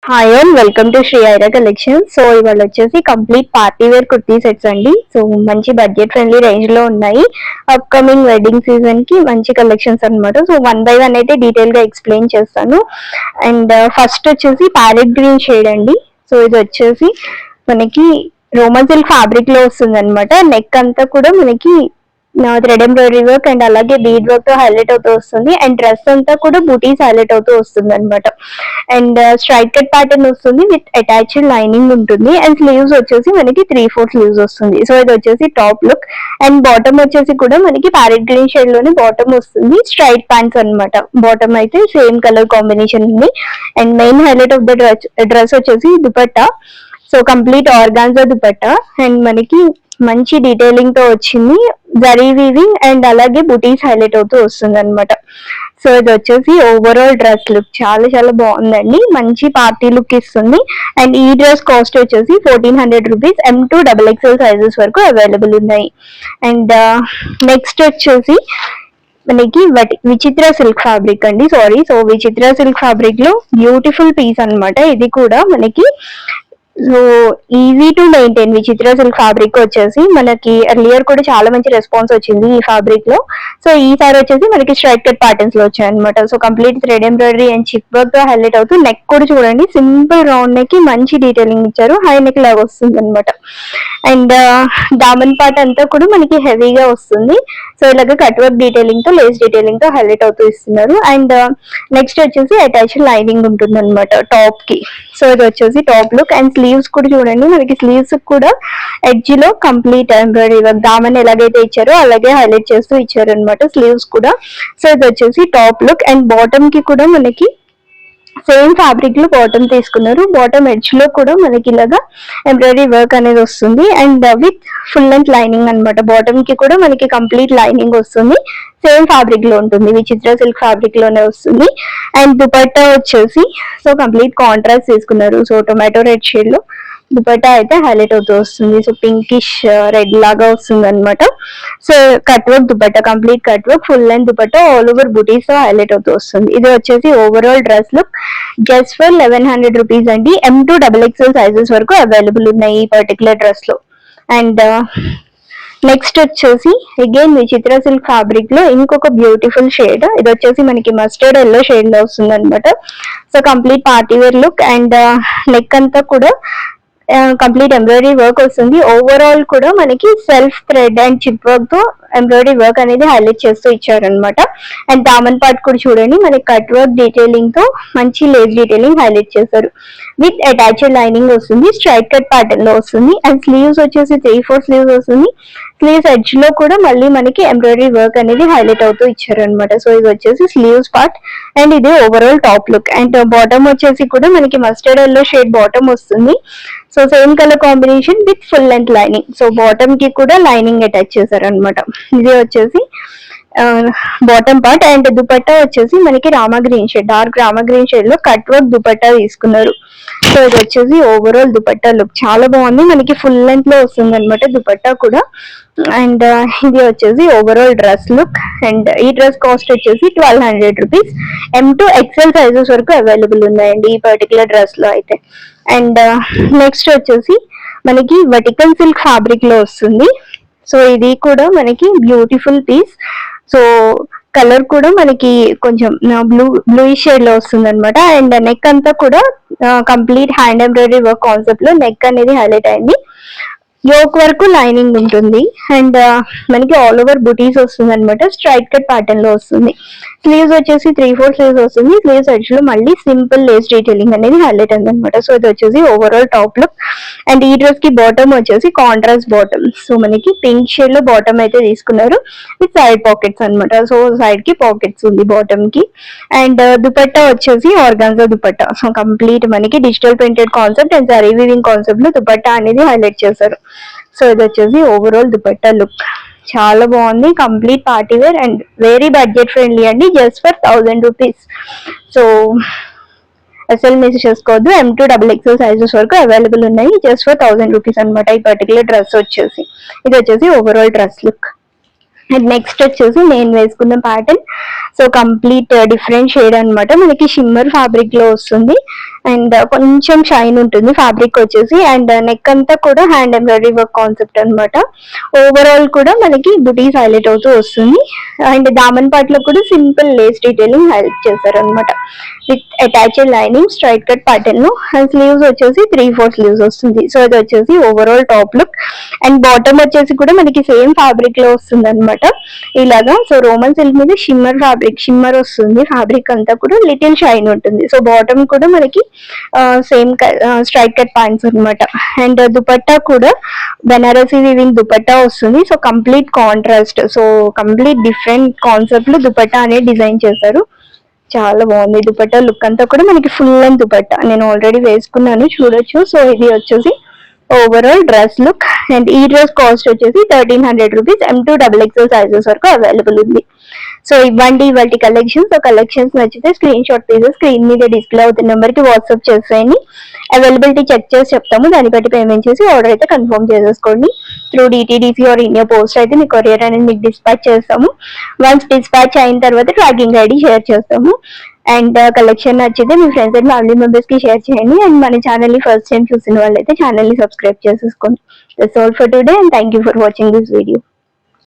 Hi and welcome to Shri Aira collection. So ఇవాళ వచ్చేసి complete party wear kurti sets అండి. So మంచి బడ్జెట్ ఫ్రెండ్లీ రేంజ్ లో ఉన్నాయి. అప్కమింగ్ వెడ్డింగ్ సీజన్ కి మంచి కలెక్షన్స్ అన్నమాట. సో వన్ బై వన్ అయితే డీటెయిల్ గా ఎక్స్ప్లెయిన్ చేస్తాను. అండ్ ఫస్ట్ వచ్చేసి ప్యారెట్ గ్రీన్ షేడ్ అండి. సో ఇది వచ్చేసి మనకి రోమన్ సిల్క్ ఫ్యాబ్రిక్ లో వస్తుంది అనమాట. నెక్ అంతా కూడా మనకి థ్రెడ్ ఎంబ్రాయిడరీ వర్క్ అండ్ అలాగే బీడ్ వర్క్ తో హైలైట్ అవుతూ వస్తుంది. అండ్ డ్రెస్ అంతా కూడా బూటీస్ హైలైట్ అవుతూ వస్తుంది అనమాట. అండ్ స్ట్రైట్ కట్ ప్యాటర్న్ వస్తుంది విత్ అటాచ్డ్ లైనింగ్ ఉంటుంది. అండ్ స్లీవ్స్ వచ్చేసి మనకి 3/4 స్లీవ్స్ వస్తుంది. సో ఇది వచ్చేసి టాప్ లుక్. అండ్ బాటమ్ వచ్చేసి కూడా మనకి ప్యారెట్ గ్రీన్ షేడ్ లోనే బాటమ్ వస్తుంది. స్ట్రైట్ ప్యాంట్స్ అనమాట. బాటమ్ అయితే సేమ్ కలర్ కాంబినేషన్ ఉంది. And main highlight of the dress వచ్చేసి dupatta. So complete organza dupatta. And మనకి మంచి డీటెయిలింగ్ తో వచ్చింది. జరీ వీవింగ్ అండ్ అలాగే బుటీస్ హైలైట్ అవుతూ వస్తుంది అనమాట. సో ఇది వచ్చేసి ఓవరాల్ డ్రెస్ లుక్ చాలా చాలా బాగుందండి. మంచి పార్టీ లుక్ ఇస్తుంది. అండ్ ఈ డ్రెస్ కాస్ట్ వచ్చేసి 1400 రూపీస్. M2 XXL సైజెస్ వరకు అవైలబుల్ ఉన్నాయి. అండ్ నెక్స్ట్ వచ్చేసి మనకి విచిత్ర సిల్క్ ఫ్యాబ్రిక్ అండి. సో విచిత్ర సిల్క్ ఫ్యాబ్రిక్ లో బ్యూటిఫుల్ పీస్ అనమాట. ఇది కూడా మనకి సో ఈజీ టు మెయింటైన్ విచిత్ర సిల్క్ ఫ్యాబ్రిక్ వచ్చేసి మనకి ఎర్లియర్ కూడా చాలా మంచి రెస్పాన్స్ వచ్చింది ఈ ఫ్యాబ్రిక్ లో. సో ఈసారి వచ్చేసి మనకి స్ట్రైట్ కట్ ప్యాటర్న్స్ లో వచ్చాయి అనమాట. So complete thread embroidery and chip work తో హైలైట్ అవుతూ నెక్ కూడా చూడండి సింపుల్ రౌండ్ నెక్ కి మంచి డీటెయిలింగ్ ఇచ్చారు. హై నెక్ లాగా వస్తుంది అనమాట. అండ్ దామన్ పార్ట్ అంతా కూడా మనకి హెవీగా వస్తుంది. సో ఇలాగ కట్ వర్క్ డీటెయిలింగ్ తో లేస్ డీటెయిలింగ్ తో హైలైట్ అవుతూ ఇస్తున్నారు. అండ్ నెక్స్ట్ వచ్చేసి అటాచ్డ్ లైనింగ్ ఉంటుంది అనమాట టాప్ కి. సో ఇది వచ్చేసి టాప్ లుక్. అండ్ స్లీవ్స్ కూడా చూడండి మనకి స్లీవ్స్ కూడా ఎడ్జ్ లో కంప్లీట్ ఎంబ్రాయిడరీ వర్క్ దామన్ ఎలాగైతే ఇచ్చారో అలాగే హైలైట్ చేస్తూ ఇచ్చారు అనమాట స్లీవ్స్ కూడా. సో ఇది వచ్చేసి టాప్ లుక్. అండ్ బాటమ్ కి కూడా మనకి సేమ్ ఫ్యాబ్రిక్ లో బాటమ్ తీసుకున్నారు. బాటమ్ ఎడ్జ్ లో కూడా మనకి ఇలాగా ఎంబ్రాయిడరీ వర్క్ అనేది వస్తుంది. And with full length lining అనమాట. బాటమ్ కి కూడా మనకి కంప్లీట్ లైనింగ్ వస్తుంది. సేమ్ ఫ్యాబ్రిక్ లో ఉంటుంది. విచిత్ర సిల్క్ ఫ్యాబ్రిక్ లోనే వస్తుంది. అండ్ దుపట్టా వచ్చేసి సో కంప్లీట్ కాంట్రాస్ట్ తీసుకున్నారు. సో టొమాటో రెడ్ షేడ్ లో దుపట్టా అయితే హైలైట్ అవుతూ వస్తుంది. సో పింకిష్ రెడ్ లాగా వస్తుంది అనమాట. So cut work dupatta complete cut work full length dupatta all over బుటీస్ తో హైలైట్ అవుతూ వస్తుంది. ఇది వచ్చేసి overall dress look just for 1100 rupees అండి. M2 XXL సైజెస్ వరకు అవైలబుల్ ఉన్నాయి ఈ పర్టికులర్ డ్రెస్ లో. అండ్ నెక్స్ట్ వచ్చేసి అగైన్ విచిత్ర సిల్క్ ఫ్యాబ్రిక్ లో ఇంకొక బ్యూటిఫుల్ షేడ్. ఇది వచ్చేసి మనకి మస్టర్డ్ ఎల్లో షేడ్ లో వస్తుంది అనమాట. So complete party wear look. And neck అంతా కూడా కంప్లీట్ ఎంబ్రాయిడరీ వర్క్ వస్తుంది. ఓవరాల్ కూడా మనకి self thread and chip work తో ఎంబ్రాయిడరీ వర్క్ అనేది హైలైట్ చేస్తూ ఇచ్చారనమాట. అండ్ దామన్ పార్ట్ కూడా చూడండి మనకి కట్ వర్క్ డీటెయిలింగ్ తో మంచి లేస్ డీటెయిలింగ్ హైలైట్ చేశారు. విత్ అటాచ్డ్ లైనింగ్ వస్తుంది. స్ట్రైట్ కట్ ప్యాటర్న్ లో వస్తుంది. అండ్ స్లీవ్స్ వచ్చేసి 3/4 స్లీవ్స్ వస్తుంది. స్లీవ్స్ ఎడ్జ్ లో కూడా మళ్ళీ మనకి ఎంబ్రాయిడరీ వర్క్ అనేది హైలైట్ అవుతూ ఇచ్చారనమాట. సో ఇది వచ్చేసి స్లీవ్స్ పార్ట్. అండ్ ఇది overall top look. And bottom వచ్చేసి కూడా మనకి మస్టర్డ్ ఎల్లో షేడ్ బాటమ్ వస్తుంది. So same colour combination with full length lining. So bottom కి కూడా లైనింగ్ అటాచ్ చేశారు అనమాట. ఇది వచ్చేసి బాటమ్ పార్ట్. అండ్ దుపట్టా వచ్చేసి మనకి Rama green shade dark Rama green shade లో కట్ వర్క్ దుపట్టా తీసుకున్నారు. సో ఇది వచ్చేసి ఓవరాల్ దుపట్టా లుక్ చాలా బాగుంది. మనకి ఫుల్ లెంత్ లో వస్తుంది అనమాట దుపట్టా కూడా. అండ్ ఇది వచ్చేసి ఓవరాల్ డ్రెస్ లుక్. అండ్ ఈ డ్రెస్ కాస్ట్ వచ్చేసి 1200 రూపీస్. M2 XL సైజెస్ వరకు అవైలబుల్ ఉన్నాయండి ఈ పర్టికులర్ డ్రెస్ లో అయితే. అండ్ నెక్స్ట్ వచ్చేసి మనకి వర్టికల్ సిల్క్ ఫ్యాబ్రిక్ లో వస్తుంది. సో ఇది కూడా మనకి బ్యూటిఫుల్ పీస్. సో కలర్ కూడా మనకి కొంచెం బ్లూ షేడ్ లో వస్తుంది అనమాట. అండ్ నెక్ అంతా కూడా complete hand embroidery work concept లో నెక్ అనేది హైలైట్ అయింది. యోక్ వరకు లైనింగ్ ఉంటుంది. అండ్ మనకి ఆల్ ఓవర్ బుటీస్ వస్తుంది అనమాట. స్ట్రైట్ కట్ ప్యాటర్న్ లో వస్తుంది. స్లీవ్స్ వచ్చేసి 3/4 స్లీవ్స్ వస్తుంది. స్లీవ్స్ ఎడ్జ్ లో మళ్ళీ సింపుల్ లేస్ డీటెయిలింగ్ అనేది హైలైట్ అయింది అనమాట. సో ఇది వచ్చేసి ఓవరాల్ టాప్ లుక్. అండ్ ఈ డ్రెస్ కి బాటమ్ వచ్చేసి కాంట్రాస్ట్ బాటమ్. సో మనకి పింక్ షేడ్ లో బాటమ్ అయితే తీసుకున్నారు విత్ సైడ్ పాకెట్స్ అనమాట. సో సైడ్ కి పాకెట్స్ ఉంది బాటమ్ కి. అండ్ దుపట్టా వచ్చేసి ఆర్గాన్జా దుపట్టా. సో కంప్లీట్ మనకి digital printed concept and zari weaving concept లో దుపట్టా అనేది హైలైట్ చేశారు. సో ఇది వచ్చేసి ఓవరాల్ దుపట్టా లుక్ చాలా బాగుంది. Complete party wear and very budget friendly అండి. Just for 1000 rupees. సో అసలు మిస్ చేసుకోవద్దు. M2 XXL సైజెస్ వరకు అవైలబుల్ ఉన్నాయి. జస్ట్ ఫర్ 1000 రూపీస్ అనమాట ఈ పర్టికులర్ డ్రెస్ వచ్చేసి. ఇది వచ్చేసి overall dress look. And next వచ్చేసి నేను వేసుకున్న pattern so complete different shade అనమాట. మనకి షిమ్మర్ ఫ్యాబ్రిక్ లో వస్తుంది. అండ్ కొంచెం షైన్ ఉంటుంది ఫ్యాబ్రిక్ వచ్చేసి. అండ్ నెక్ అంతా కూడా హ్యాండ్ ఎంబ్రాయిడరీ వర్క్ కాన్సెప్ట్ అనమాట. ఓవరాల్ కూడా మనకి బుటీస్ హైలైట్ అవుతూ వస్తుంది. అండ్ దామన్ పార్ట్ లో కూడా సింపుల్ లేస్ డీటెయిలింగ్ హైలైట్ చేశారు అనమాట with attached lining, straight cut pattern. And sleeves వచ్చేసి 3/4 స్లీవ్స్ వస్తుంది. సో ఇది వచ్చేసి overall top look. And bottom వచ్చేసి కూడా మనకి సేమ్ ఫ్యాబ్రిక్ లో వస్తుంది అనమాట ఇలాగా. సో రోమన్ సిల్క్ మీద షిమ్మర్ వస్తుంది. ఫ్యాబ్రిక్ అంతా కూడా లిటిల్ షైన్ ఉంటుంది. సో బాటమ్ కూడా మనకి సేమ్ స్ట్రైట్ కట్ ప్యాంట్స్ అనమాట. అండ్ దుపట్టా కూడా బెనారసీ వీవింగ్ దుపట్టా వస్తుంది. So complete contrast, so complete different concept లో దుపట్టా అనేది డిజైన్ చేశారు. చాలా బాగుంది దుపట్టా లుక్ అంతా కూడా మనకి ఫుల్ లెంత్ దుపట్టా. నేను ఆల్రెడీ వేసుకున్నాను, చూడొచ్చు. సో ఇది వచ్చేసి ఓవరాల్ డ్రెస్ లుక్. అండ్ ఈ డ్రెస్ కాస్ట్ వచ్చేసి 1300 రూపీస్. M2 XXL సైజెస్ వరకు అవైలబుల్ ఉంది. సో ఇవ్వండి ఇవాళ కలెక్షన్స్. సో కలెక్షన్స్ నచ్చితే స్క్రీన్ షాట్ తీసి స్క్రీన్ మీద డిస్ప్లే అవుతున్న నెంబర్ కి వాట్సాప్ చేసేయండి. అవైలబిలిటీ చెక్ చేసి చెప్తాము, దాన్ని బట్టి పేమెంట్ చేసి ఆర్డర్ అయితే కన్ఫర్మ్ చేసేసుకోండి. Through DTDC or India post అయితే మీ కొరియర్ అనేది మీకు డిస్పాచ్ చేస్తాము. వన్స్ డిస్పాచ్ అయిన తర్వాత ట్రాకింగ్ ఐడి షేర్ చేస్తాము. అండ్ కలెక్షన్ నచ్చితే మీ ఫ్రెండ్స్ అండ్ ఫ్యామిలీ మెంబర్స్ కి షేర్ చేయండి. అండ్ మన ఛానల్ ని ఫస్ట్ టైం చూసిన వాళ్ళైతే ఛానల్ ని సబ్స్క్రైబ్ చేసేసుకోండి. That's all for today and thank you for watching this video.